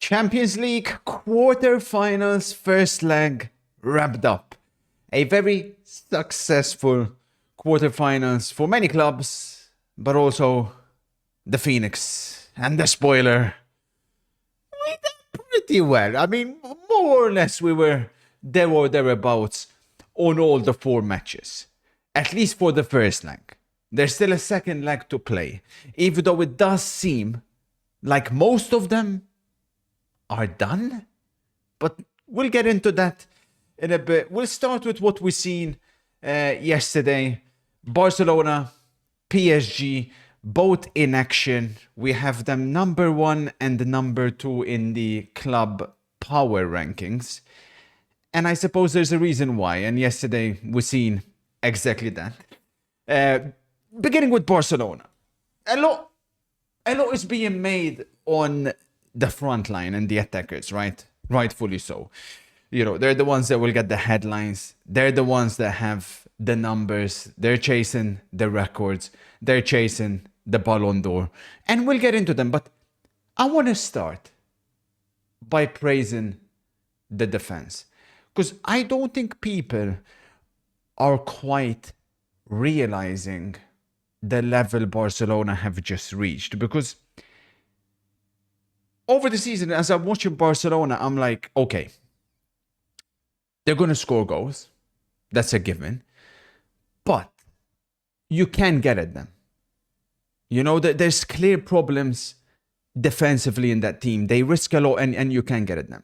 Champions League quarter-finals first leg wrapped up. A very successful quarter-finals for many clubs, but also the Phoenix and the spoiler. We did pretty well. I mean, more or less we were there or thereabouts on all the 4 matches. At least for the first leg. There's still a second leg to play, even though it does seem like most of them are done. But we'll get into that in a bit. We'll start with what we seen yesterday. Barcelona, PSG, both in action. We have them number 1 and number 2 in the club power rankings. And I suppose there's a reason why. And yesterday we seen exactly that. Beginning with Barcelona. A lot is being made on the front line and the attackers, right? Rightfully so. You know, they're the ones that will get the headlines. They're the ones that have the numbers. They're chasing the records. They're chasing the Ballon d'Or. And we'll get into them. But I want to start by praising the defense. Because I don't think people are quite realizing the level Barcelona have just reached. Because over the season, as I'm watching Barcelona, I'm like, okay, they're going to score goals. That's a given. But you can get at them. You know, there's clear problems defensively in that team. They risk a lot and you can get at them.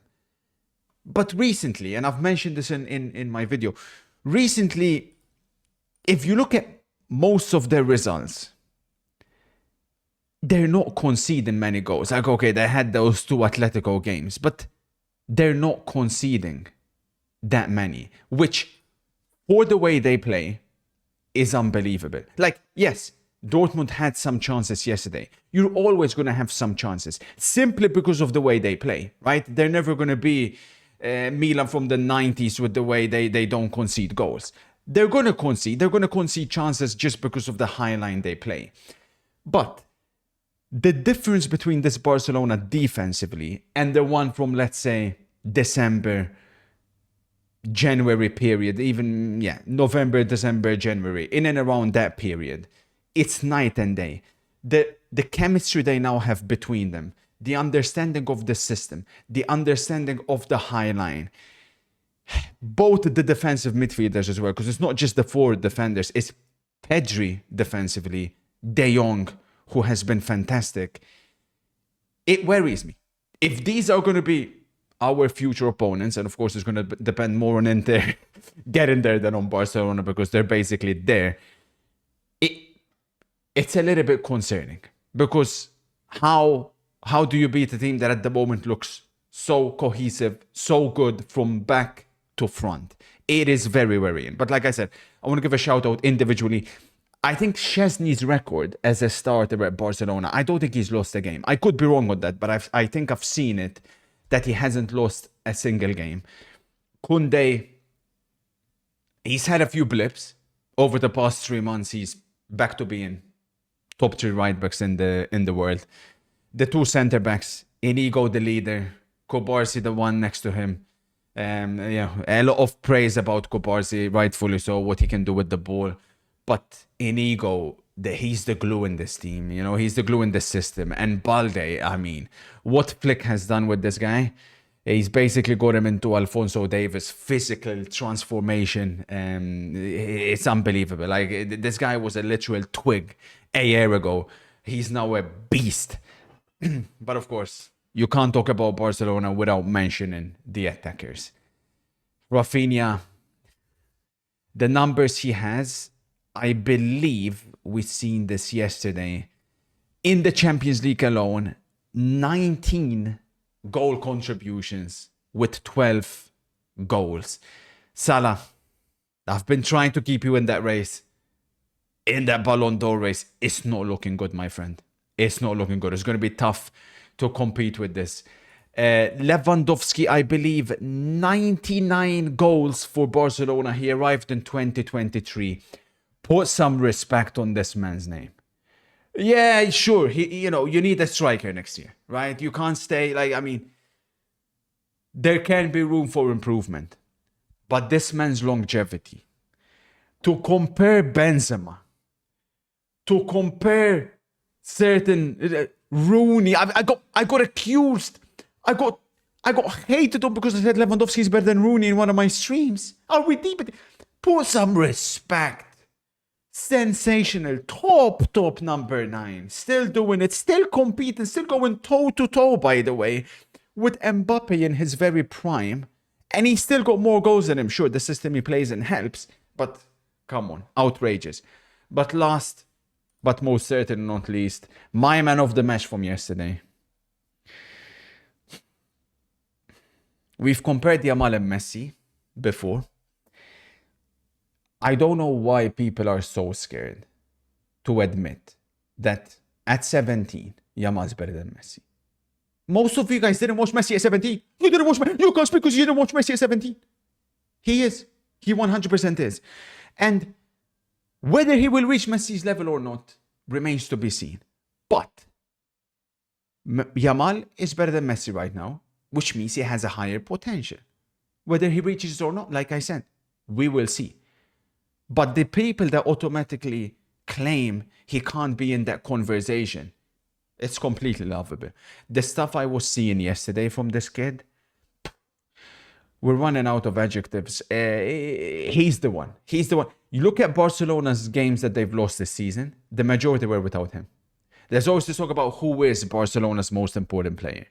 But recently, and I've mentioned this in my video, recently, if you look at most of their results, they're not conceding many goals. Like, okay, they had those 2 Atletico games, but they're not conceding that many, which, for the way they play, is unbelievable. Like, yes, Dortmund had some chances yesterday. You're always going to have some chances, simply because of the way they play, right? They're never going to be Milan from the 90s with the way they don't concede goals. They're going to concede. They're going to concede chances just because of the high line they play. But the difference between this Barcelona defensively and the one from, let's say, December, January period, even, November, December, January, in and around that period, it's night and day. The chemistry they now have between them, the understanding of the system, the understanding of the high line, both the defensive midfielders as well, because it's not just the 4 defenders, it's Pedri defensively, De Jong, who has been fantastic. It worries me. If these are going to be our future opponents, and of course it's going to depend more on Inter getting there than on Barcelona, because they're basically there, it's a little bit concerning. Because how do you beat a team that at the moment looks so cohesive, so good from back to front? It is very worrying. But like I said, I want to give a shout out individually. I think Szczesny's record as a starter at Barcelona, I don't think he's lost a game. I could be wrong on that, but I think I've seen it, that he hasn't lost a single game. Koundé, he's had a few blips. Over the past 3 months, he's back to being top 3 right backs in the world. The 2 centre backs, Inigo the leader, Kobarsi the one next to him. A lot of praise about Kobarsi, rightfully so, what he can do with the ball. But Inigo, he's the glue in this team. You know, he's the glue in this system. And Balde, I mean, what Flick has done with this guy, he's basically got him into Alphonso Davies' physical transformation. It's unbelievable. Like, this guy was a literal twig a year ago. He's now a beast. But of course, you can't talk about Barcelona without mentioning the attackers. Rafinha, the numbers he has, I believe we seen this yesterday. In the Champions League alone, 19 goal contributions with 12 goals. Salah, I've been trying to keep you in that race. In that Ballon d'Or race, it's not looking good, my friend. It's not looking good. It's going to be tough to compete with this. Lewandowski, I believe, 99 goals for Barcelona. He arrived in 2023. Put some respect on this man's name. Yeah, sure. You need a striker next year, right? You can't stay, There can be room for improvement. But this man's longevity, to compare Benzema, to compare certain Rooney, I got accused. I got hated on because I said Lewandowski is better than Rooney in one of my streams. Are we deep? Put some respect. Sensational, top number 9, still doing it, still competing, still going toe to toe, by the way, with Mbappe in his very prime, and he still got more goals than him. Sure, the system he plays in helps, but come on, outrageous. But last, but most certainly not least, my man of the match from yesterday. We've compared Yamal and Messi before. I don't know why people are so scared to admit that at 17, Yamal's better than Messi. Most of you guys didn't watch Messi at 17. You didn't watch Messi. You guys because you didn't watch Messi at 17. He is. He 100% is. And whether he will reach Messi's level or not remains to be seen. But Yamal is better than Messi right now, which means he has a higher potential. Whether he reaches it or not, like I said, we will see. But the people that automatically claim he can't be in that conversation, it's completely laughable. The stuff I was seeing yesterday from this kid, we're running out of adjectives. He's the one. He's the one. You look at Barcelona's games that they've lost this season, the majority were without him. There's always this talk about who is Barcelona's most important player.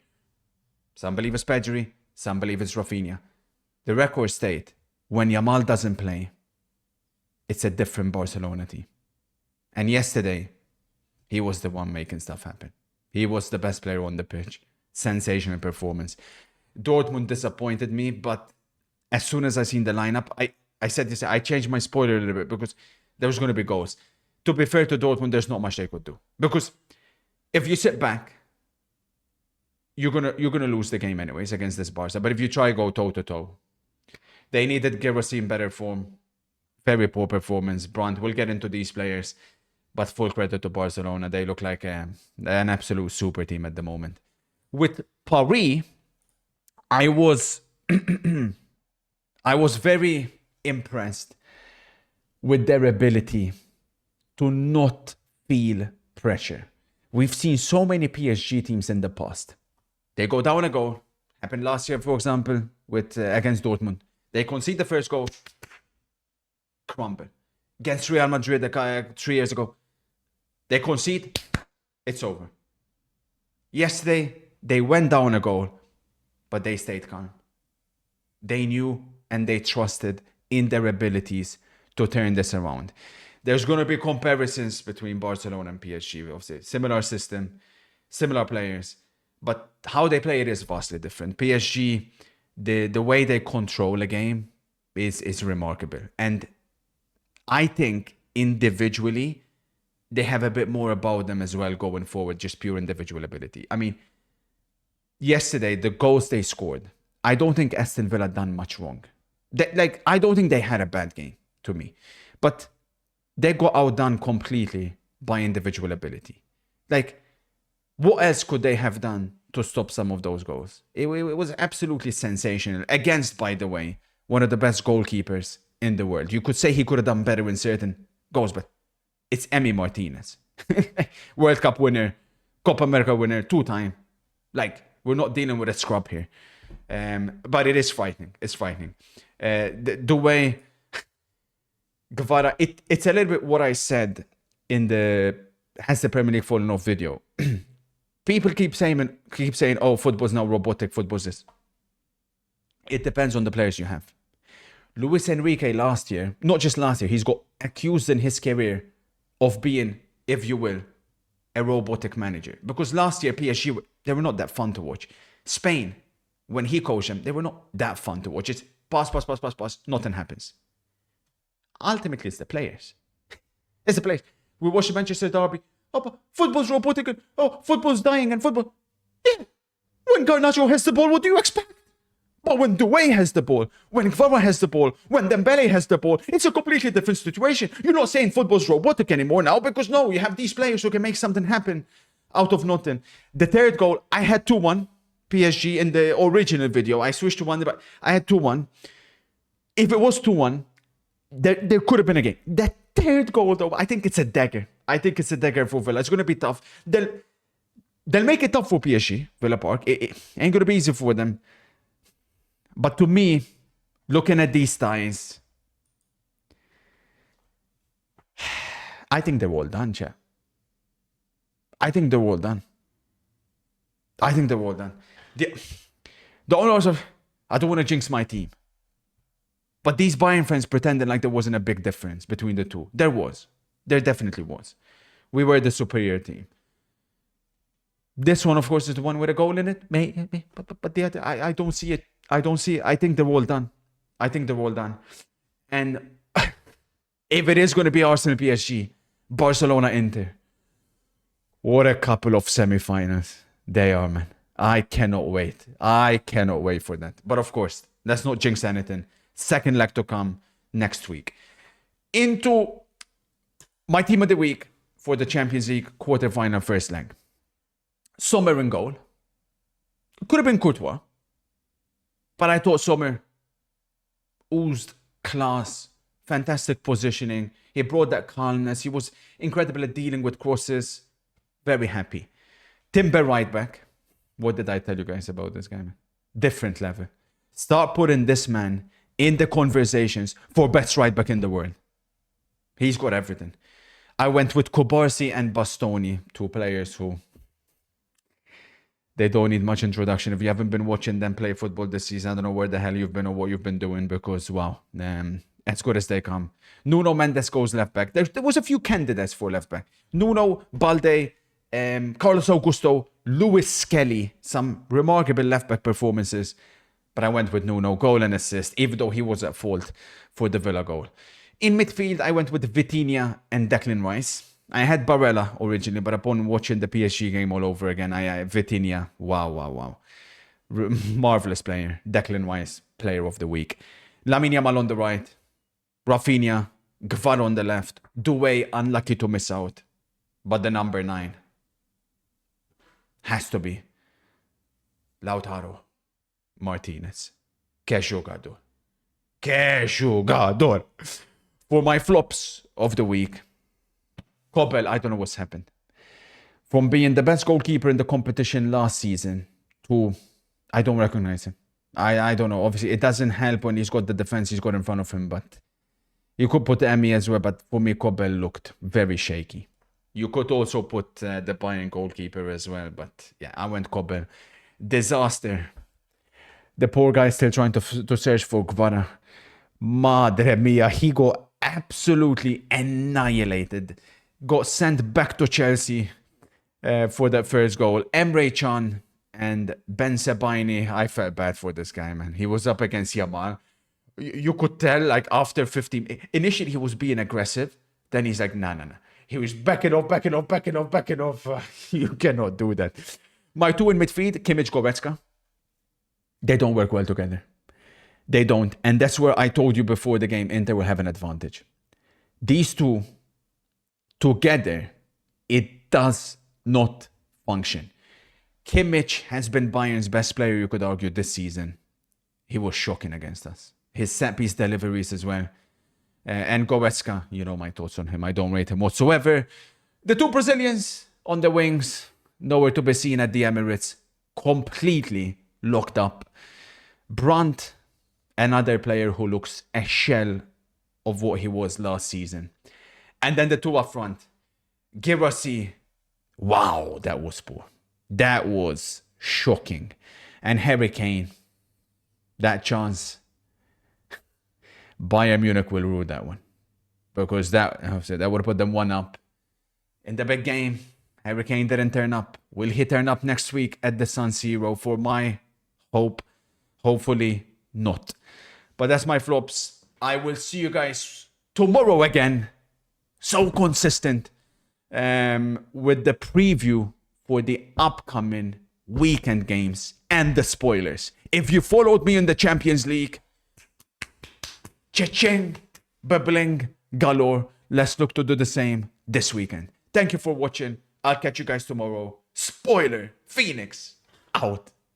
Some believe it's Pedri, some believe it's Rafinha. The record state, when Yamal doesn't play, it's a different Barcelona team. And yesterday, he was the one making stuff happen. He was the best player on the pitch. Sensational performance. Dortmund disappointed me, but as soon as I seen the lineup, I said this, I changed my spoiler a little bit because there was going to be goals. To be fair to Dortmund, there's not much they could do. Because if you sit back, you're gonna lose the game anyways against this Barca. But if you try go toe to toe, they needed Gerassi in better form. Very poor performance. Brandt, we'll get into these players, but full credit to Barcelona. They look like an absolute super team at the moment. With Paris, I was very impressed with their ability to not feel pressure. We've seen so many PSG teams in the past. They go down a goal. Happened last year, for example, with against Dortmund. They concede the first goal. Crumble. Against Real Madrid 3 years ago. They concede. It's over. Yesterday, they went down a goal, but they stayed calm. They knew and they trusted in their abilities to turn this around. There's going to be comparisons between Barcelona and PSG. Obviously, similar system, similar players, but how they play it is vastly different. PSG, the way they control a game is remarkable. And I think individually, they have a bit more about them as well going forward, just pure individual ability. I mean, yesterday, the goals they scored, I don't think Aston Villa done much wrong. I don't think they had a bad game to me. But they got outdone completely by individual ability. What else could they have done to stop some of those goals? It was absolutely sensational. Against, by the way, one of the best goalkeepers in the world. You could say he could have done better in certain goals, but it's Emi Martinez. World Cup winner, Copa America winner, 2-time. We're not dealing with a scrub here. But it is frightening. It's frightening. The way Guevara, it's a little bit what I said in the Has the Premier League Fallen Off video. People keep saying, oh, football's now robotic, football's this. It depends on the players you have. Luis Enrique last year, not just last year, he's got accused in his career of being, if you will, a robotic manager. Because last year, PSG, they were not that fun to watch. Spain, when he coached them, they were not that fun to watch. It's pass, nothing happens. Ultimately, it's the players. It's the players. We watched the Manchester derby. Oh, but football's robotic. Oh, football's dying and football. Yeah. When Garnacho has the ball, what do you expect? But when Doué has the ball, when Guevara has the ball, when Dembele has the ball, it's a completely different situation. You're not saying football's robotic anymore now because no, you have these players who can make something happen out of nothing. The third goal, I had 2-1. PSG in the original video. I switched to 1, but I had 2-1. If it was 2-1, there could have been a game. That third goal, though, I think it's a dagger. I think it's a dagger for Villa. It's going to be tough. They'll make it tough for PSG, Villa Park. It ain't going to be easy for them. But to me, looking at these ties, I think they're all done, chat. I think they're all done. The only also, I don't want to jinx my team. But these Bayern fans pretending like there wasn't a big difference between the two. There was. There definitely was. We were the superior team. This one, of course, is the one with a goal in it. Maybe. But the other, I don't see it. I think they're all done. And if it is going to be Arsenal PSG, Barcelona Inter, what a couple of semi-finals they are, man. I cannot wait for that. But of course, let's not jinx anything. Second leg to come next week. Into my team of the week for the Champions League quarter-final first leg. Sommer in goal. It could have been Courtois. But I thought Sommer oozed class, fantastic positioning. He brought that calmness. He was incredible at dealing with crosses. Very happy. Timber right back. What did I tell you guys about this guy, man? Different level. Start putting this man in the conversations for best right back in the world. He's got everything. I went with Kubarsi and Bastoni, two players who they don't need much introduction. If you haven't been watching them play football this season, I don't know where the hell you've been or what you've been doing because, wow, as good as they come. Nuno Mendes goes left back. There was a few candidates for left back. Nuno, Balde, Carlos Augusto, Lewis Skelly. Some remarkable left back performances. But I went with Nuno, goal and assist, even though he was at fault for the Villa goal. In midfield, I went with Vitinha and Declan Rice. I had Barella originally, but upon watching the PSG game all over again, Vitinha, wow. Marvelous player. Declan Rice, player of the week. Lamine Yamal on the right. Rafinha, Gvar on the left. Doué, unlucky to miss out. But the number 9 has to be Lautaro Martinez. Que jogador. For my flops of the week, Kobel, I don't know what's happened. From being the best goalkeeper in the competition last season to, I don't recognize him. I don't know. Obviously, it doesn't help when he's got the defense he's got in front of him, but you could put Emi as well, but for me, Kobel looked very shaky. You could also put the Bayern goalkeeper as well, but yeah, I went Kobel. Disaster. The poor guy is still trying to search for Gvara. Madre mia, he got absolutely annihilated. Got sent back to Chelsea for that first goal. Emre Can and Ben Sebaini, I felt bad for this guy, man. He was up against Yamal. You could tell, like, after 15... Initially, he was being aggressive. Then he's like, nah. He was backing off. You cannot do that. My two in midfield, Kimmich, Goretzka. They don't work well together. They don't. And that's where I told you before the game, Inter will have an advantage. These two together, it does not function. Kimmich has been Bayern's best player, you could argue, this season. He was shocking against us. His set-piece deliveries as well. And Goretzka, you know my thoughts on him. I don't rate him whatsoever. The two Brazilians on the wings, nowhere to be seen at the Emirates. Completely locked up. Brandt, another player who looks a shell of what he was last season. And then the two up front. Girassi, wow, that was poor. That was shocking. And Harry Kane, that chance, Bayern Munich will rule that one. Because that would have put them 1-up. In the big game, Harry Kane didn't turn up. Will he turn up next week at the San Siro? For my hope, hopefully not. But that's my flops. I will see you guys tomorrow again. So consistent. With the preview for the upcoming weekend games and the spoilers. If you followed me in the Champions League, cha-ching, bubbling, galore. Let's look to do the same this weekend. Thank you for watching. I'll catch you guys tomorrow. Spoiler, Phoenix, out.